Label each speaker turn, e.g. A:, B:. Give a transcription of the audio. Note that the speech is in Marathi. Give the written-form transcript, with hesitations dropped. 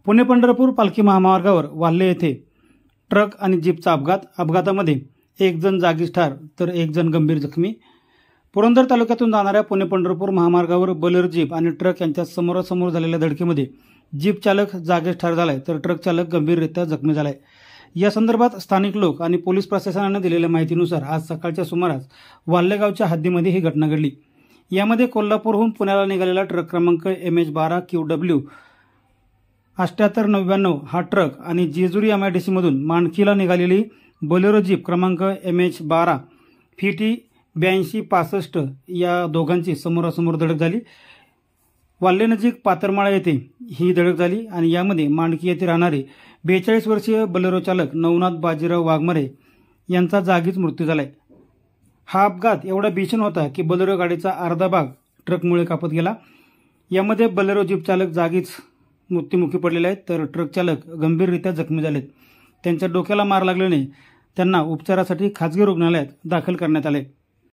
A: पुणे पंढरपूर पालखी महामार्गावर वाल्हे येथे ट्रक आणि जीपचा अपघातामध्ये एक जण जागीच ठार तर एक जण गंभीर जखमी। पुरंदर तालुक्यातून जाणाऱ्या पुणे पंढरपूर महामार्गावर बोलेरो जीप आणि ट्रक यांच्यात समोरासमोर झालेल्या धडकेमध्ये जीप चालक जागीच ठार झालाय तर ट्रक चालक गंभीररित्या जखमी झालाय। या संदर्भात स्थानिक लोक आणि पोलीस प्रशासनाने दिलेल्या माहितीनुसार आज सकाळच्या सुमारास वाल्हे गावच्या हद्दीमध्ये ही घटना घडली। यामध्ये कोल्हापूरहून पुण्याला निघालेला ट्रक क्रमांक MH12 QW 7899 हा ट्रक आणि जेजुरी MIDC मधून माणकीला निघालेली बोलेरो जीप क्रमांक MH12 FT 8265 या दोघांची समोरासमोर धडक झाली। वाल्हे नजीक पातरमाळा येथे ही धडक झाली आणि यामध्ये माणकी येथे राहणारे 42 वर्षीय बोलेरो चालक नवनाथ बाजीराव वाघमारे यांचा जागीच मृत्यू झालाय। हा अपघात एवढा भीषण होता की बोलेरो गाडीचा अर्धा भाग ट्रकमुळे कापत गेला। यामध्ये बोलेरो जीप चालक जागीच मृत्युमुखी पडलेले आहेत तर ट्रक चालक गंभीररित्या जखमी झालेत। त्यांच्या डोक्याला मार लागल्याने त्यांना उपचारासाठी खासगी रुग्णालयात दाखल करण्यात आले।